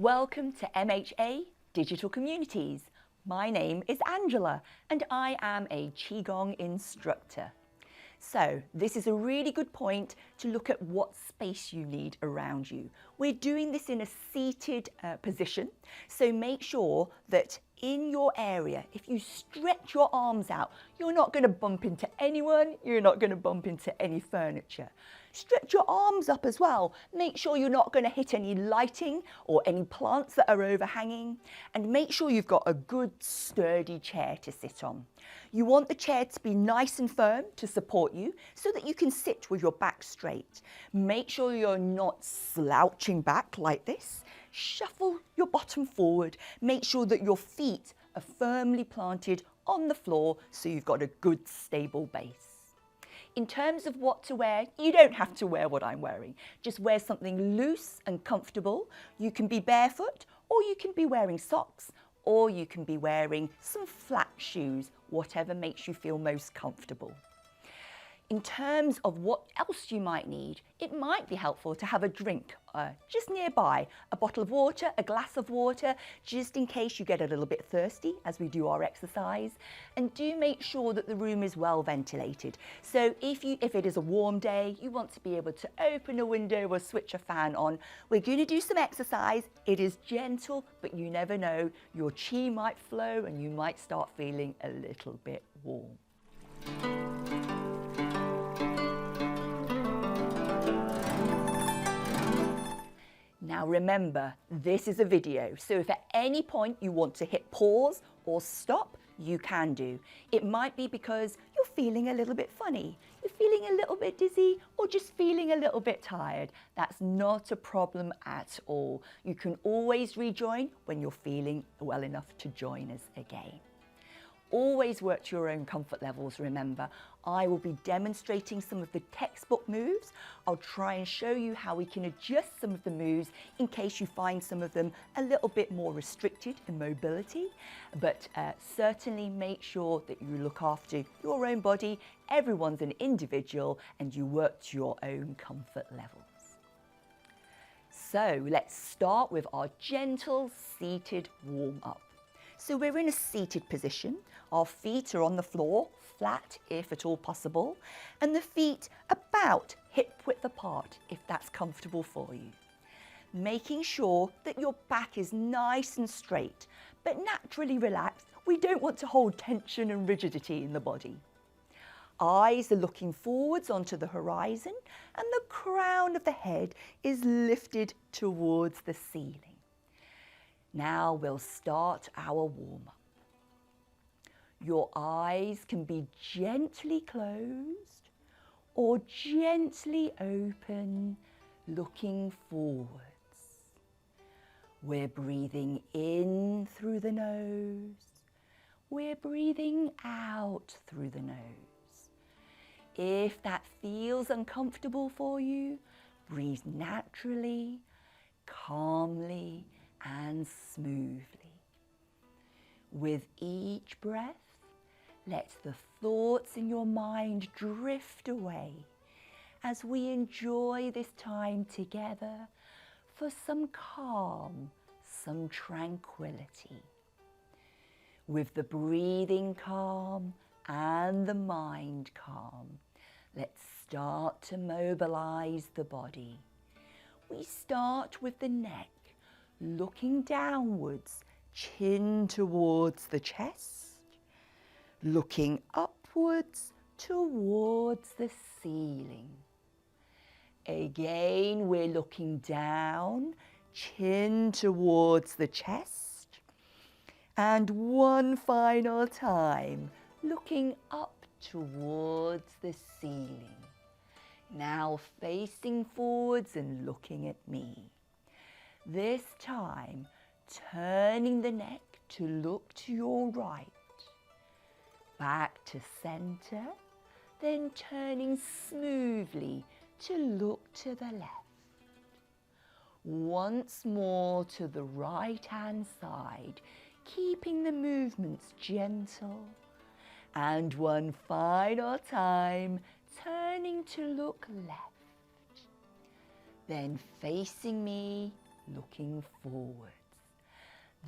Welcome to MHA Digital Communities. My name is Angela and I am a Qigong instructor. So this is a really good point to look at what space you need around you. We're doing this in a seated position, so make sure that in your area, if you stretch your arms out, you're not going to bump into anyone, you're not going to bump into any furniture. Stretch your arms up as well. Make sure you're not going to hit any lighting or any plants that are overhanging, and make sure you've got a good sturdy chair to sit on. You want the chair to be nice and firm to support you so that you can sit with your back straight. Make sure you're not slouching back like this. Shuffle your bottom forward. Make sure that your feet are firmly planted on the floor so you've got a good stable base. In terms of what to wear, you don't have to wear what I'm wearing. Just wear something loose and comfortable. You can be barefoot, or you can be wearing socks, or you can be wearing some flat shoes, whatever makes you feel most comfortable. In terms of what else you might need, it might be helpful to have a drink just nearby, a bottle of water, a glass of water, just in case you get a little bit thirsty as we do our exercise. And do make sure that the room is well ventilated. So if it is a warm day, you want to be able to open a window or switch a fan on. We're going to do some exercise. It is gentle, but you never know. Your chi might flow and you might start feeling a little bit warm. Now remember, this is a video, so if at any point you want to hit pause or stop, you can do. It might be because you're feeling a little bit funny, you're feeling a little bit dizzy, or just feeling a little bit tired. That's not a problem at all. You can always rejoin when you're feeling well enough to join us again. Always work to your own comfort levels, remember. I will be demonstrating some of the textbook moves. I'll try and show you how we can adjust some of the moves in case you find some of them a little bit more restricted in mobility. But certainly make sure that you look after your own body. Everyone's an individual and you work to your own comfort levels. So let's start with our gentle seated warm-up. So we're in a seated position. Our feet are on the floor, flat if at all possible, and the feet about hip width apart if that's comfortable for you. Making sure that your back is nice and straight, but naturally relaxed. We don't want to hold tension and rigidity in the body. Eyes are looking forwards onto the horizon, and the crown of the head is lifted towards the ceiling. Now we'll start our warm-up. Your eyes can be gently closed or gently open, looking forwards. We're breathing in through the nose. We're breathing out through the nose. If that feels uncomfortable for you, breathe naturally, calmly, and smoothly. With each breath, let the thoughts in your mind drift away as we enjoy this time together for some calm, some tranquility. With the breathing calm and the mind calm, let's start to mobilize the body. We start with the neck, looking downwards, chin towards the chest, looking upwards towards the ceiling. Again, we're looking down, chin towards the chest, and one final time, looking up towards the ceiling. Now facing forwards and looking at me. This time, turning the neck to look to your right, back to center, then turning smoothly to look to the left. Once more to the right-hand side, keeping the movements gentle. And one final time, turning to look left. Then facing me, looking forward.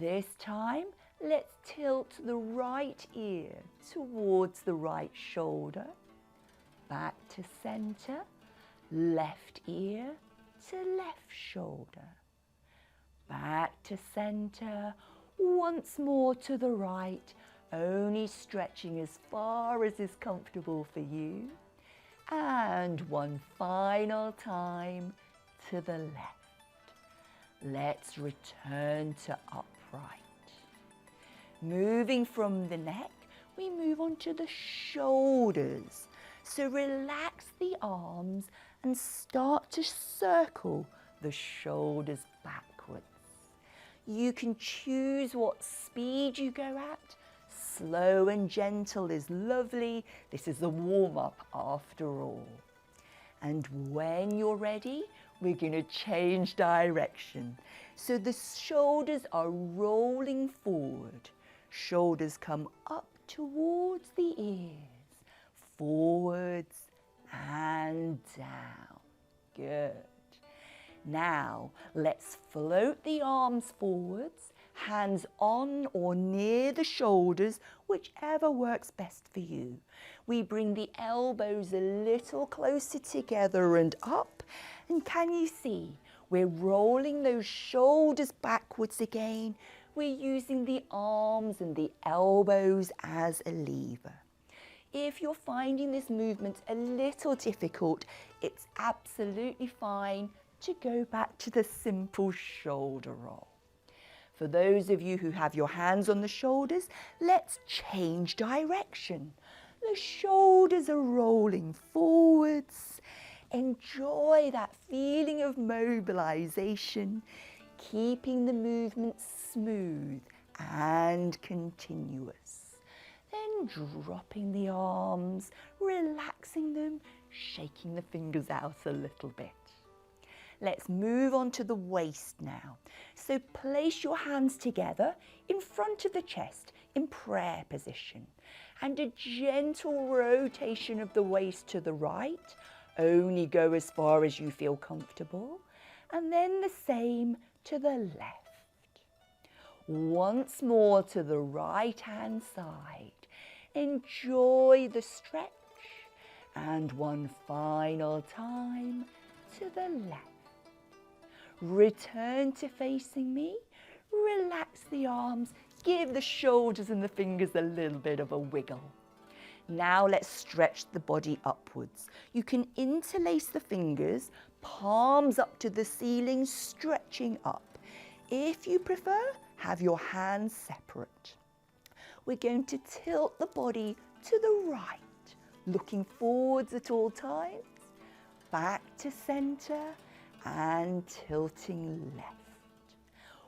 This time, let's tilt the right ear towards the right shoulder. Back to center, left ear to left shoulder. Back to center, once more to the right, only stretching as far as is comfortable for you. And one final time to the left. Let's return to upright. Moving from the neck, we move on to the shoulders. So relax the arms and start to circle the shoulders backwards. You can choose what speed you go at. Slow and gentle is lovely. This is a warm-up after all. And when you're ready, we're going to change direction. So the shoulders are rolling forward. Shoulders come up towards the ears, forwards and down. Good. Now, let's float the arms forwards, hands on or near the shoulders, whichever works best for you. We bring the elbows a little closer together and up. And can you see, we're rolling those shoulders backwards again. We're using the arms and the elbows as a lever. If you're finding this movement a little difficult, it's absolutely fine to go back to the simple shoulder roll. For those of you who have your hands on the shoulders, let's change direction. The shoulders are rolling forwards. Enjoy that feeling of mobilization, keeping the movement smooth and continuous. Then dropping the arms, relaxing them, shaking the fingers out a little bit. Let's move on to the waist now. So place your hands together in front of the chest in prayer position, and a gentle rotation of the waist to the right. Only go as far as you feel comfortable, and then the same to the left. Once more to the right hand side. Enjoy the stretch, and one final time to the left. Return to facing me, relax the arms, give the shoulders and the fingers a little bit of a wiggle. Now let's stretch the body upwards. You can interlace the fingers, palms up to the ceiling, stretching up. If you prefer, have your hands separate. We're going to tilt the body to the right, looking forwards at all times, back to center, and tilting left.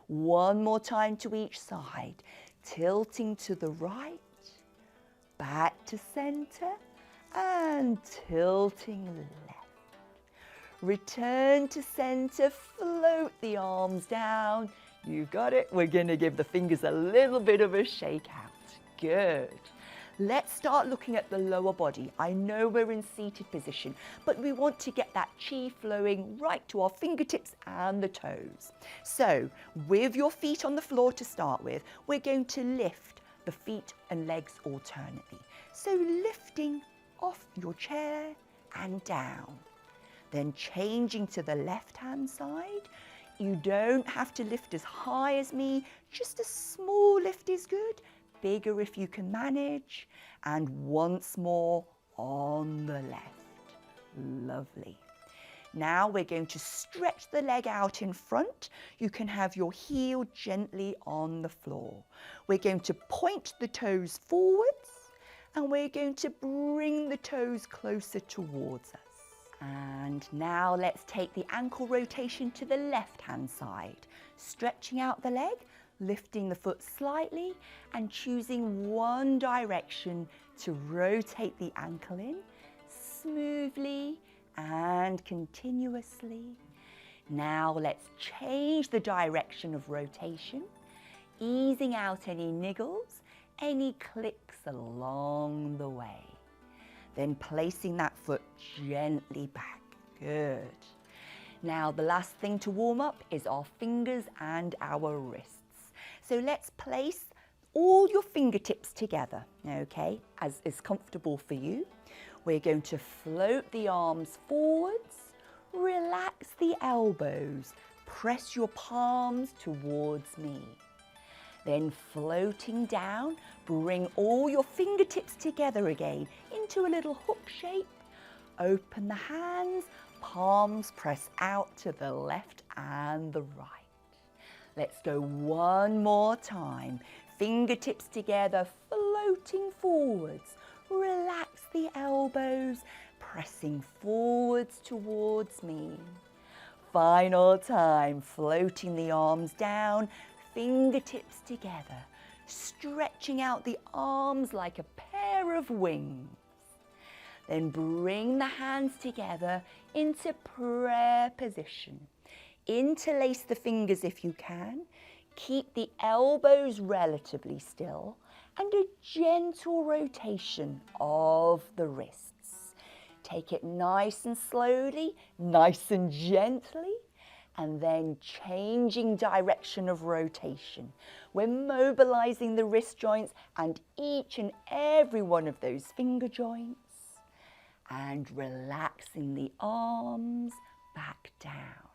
One more time to each side, tilting to the right, back to center, and tilting left. Return to center, float the arms down. You got it. We're going to give the fingers a little bit of a shake out. Good. Let's start looking at the lower body. I know we're in seated position, but we want to get that chi flowing right to our fingertips and the toes. So with your feet on the floor to start with, we're going to lift the feet and legs alternately. So lifting off your chair and down. Then changing to the left-hand side. You don't have to lift as high as me, just a small lift is good. Bigger if you can manage, and once more on the left. Lovely. Now we're going to stretch the leg out in front. You can have your heel gently on the floor. We're going to point the toes forwards, and we're going to bring the toes closer towards us. And now let's take the ankle rotation to the left-hand side, stretching out the leg, lifting the foot slightly and choosing one direction to rotate the ankle in smoothly and continuously. Now let's change the direction of rotation, easing out any niggles, any clicks along the way. Then placing that foot gently back. Good. Now the last thing to warm up is our fingers and our wrists. So let's place all your fingertips together, okay, as is comfortable for you. We're going to float the arms forwards, relax the elbows, press your palms towards me. Then floating down, bring all your fingertips together again into a little hook shape. Open the hands, palms press out to the left and the right. Let's go one more time. Fingertips together, floating forwards. Relax the elbows, pressing forwards towards me. Final time, floating the arms down, fingertips together, stretching out the arms like a pair of wings. Then bring the hands together into prayer position. Interlace the fingers if you can. Keep the elbows relatively still and a gentle rotation of the wrists. Take it nice and slowly, nice and gently, and then changing direction of rotation. We're mobilizing the wrist joints and each and every one of those finger joints and relaxing the arms back down.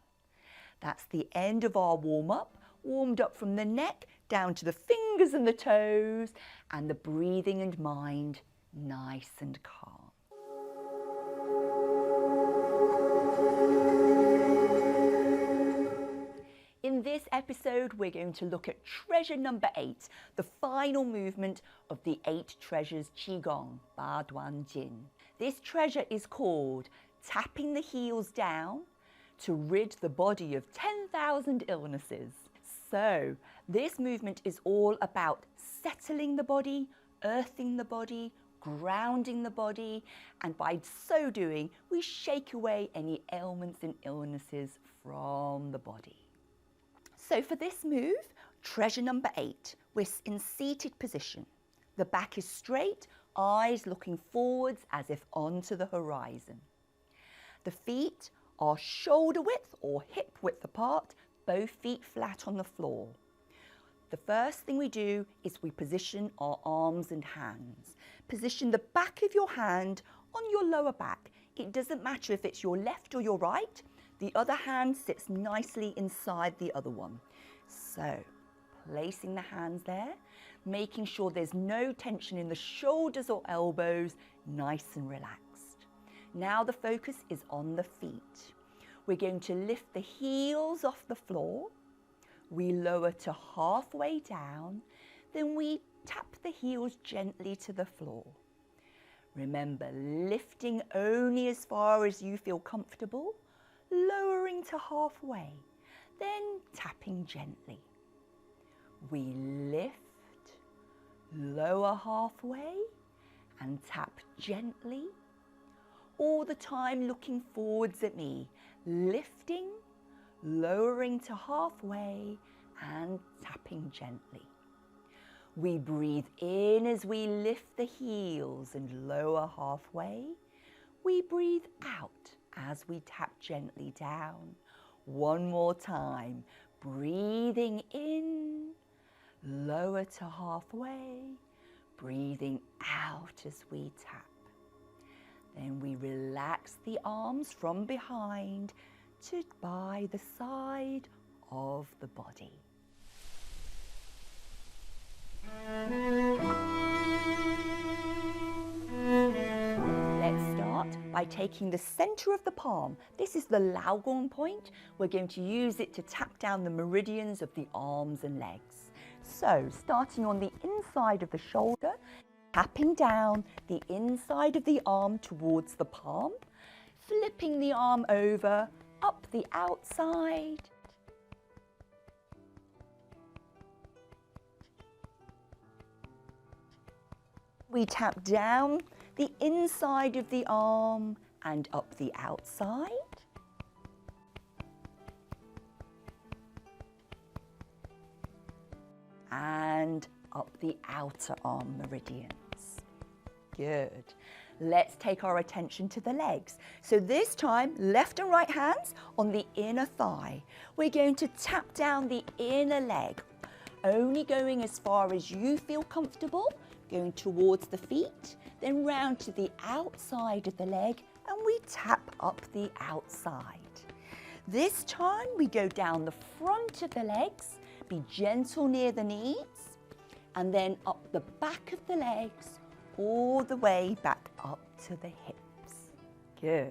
That's the end of our warm-up. Warmed up from the neck down to the fingers and the toes, and the breathing and mind nice and calm. In this episode, we're going to look at treasure number 8, the final movement of the 8 treasures Qigong, Ba Duan Jin. This treasure is called tapping the heels down to rid the body of 10,000 illnesses. So this movement is all about settling the body, earthing the body, grounding the body, and by so doing, we shake away any ailments and illnesses from the body. So for this move, treasure number 8, we're in seated position. The back is straight, eyes looking forwards as if onto the horizon. The feet are shoulder width or hip width apart, both feet flat on the floor. The first thing we do is we position our arms and hands. Position the back of your hand on your lower back. It doesn't matter if it's your left or your right. The other hand sits nicely inside the other one. So, placing the hands there, making sure there's no tension in the shoulders or elbows, nice and relaxed. Now the focus is on the feet. We're going to lift the heels off the floor. We lower to halfway down, then we tap the heels gently to the floor. Remember, lifting only as far as you feel comfortable, lowering to halfway, then tapping gently. We lift, lower halfway, and tap gently, all the time looking forwards at me, lifting, lowering to halfway, and tapping gently. We breathe in as we lift the heels and lower halfway. We breathe out as we tap gently down. One more time, breathing in, lower to halfway, breathing out as we tap. Then we relax the arms from behind to by the side of the body. Let's start by taking the center of the palm. This is the Lao Gong point. We're going to use it to tap down the meridians of the arms and legs. So, starting on the inside of the shoulder, tapping down the inside of the arm towards the palm, flipping the arm over, up the outside. We tap down the inside of the arm and up the outside. And up the outer arm meridians. Good. Let's take our attention to the legs. So this time, left and right hands on the inner thigh. We're going to tap down the inner leg, only going as far as you feel comfortable, going towards the feet, then round to the outside of the leg, and we tap up the outside. This time we go down the front of the legs, be gentle near the knees, and then up the back of the legs, all the way back up to the hips. Good.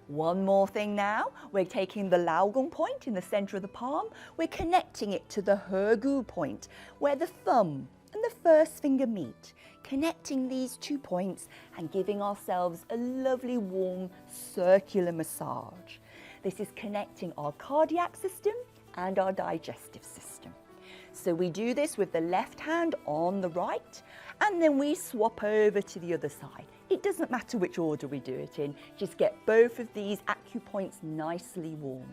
One more thing now. We're taking the Laogong point in the center of the palm. We're connecting it to the Hegu point, where the thumb and the first finger meet, connecting these 2 points and giving ourselves a lovely warm circular massage. This is connecting our cardiac system and our digestive system. So we do this with the left hand on the right, and then we swap over to the other side. It doesn't matter which order we do it in, just get both of these acupoints nicely warmed.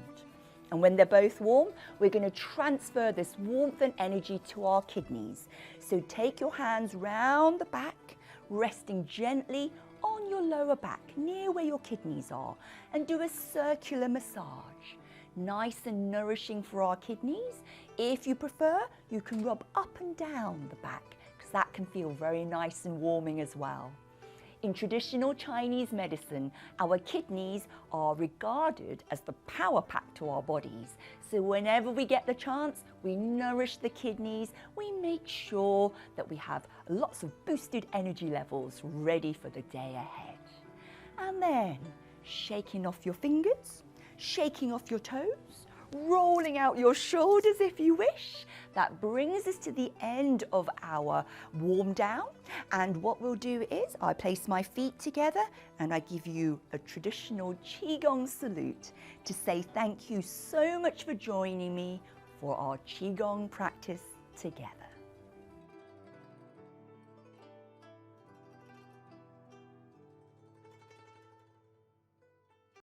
And when they're both warm, we're going to transfer this warmth and energy to our kidneys. So take your hands round the back, resting gently on your lower back, near where your kidneys are, and do a circular massage. Nice and nourishing for our kidneys. If you prefer, you can rub up and down the back, because that can feel very nice and warming as well. In traditional Chinese medicine, our kidneys are regarded as the power pack to our bodies. So whenever we get the chance, we nourish the kidneys. We make sure that we have lots of boosted energy levels ready for the day ahead. And then shaking off your fingers, shaking off your toes, rolling out your shoulders if you wish. That brings us to the end of our warm down. And what we'll do is I place my feet together and I give you a traditional Qigong salute to say thank you so much for joining me for our Qigong practice together.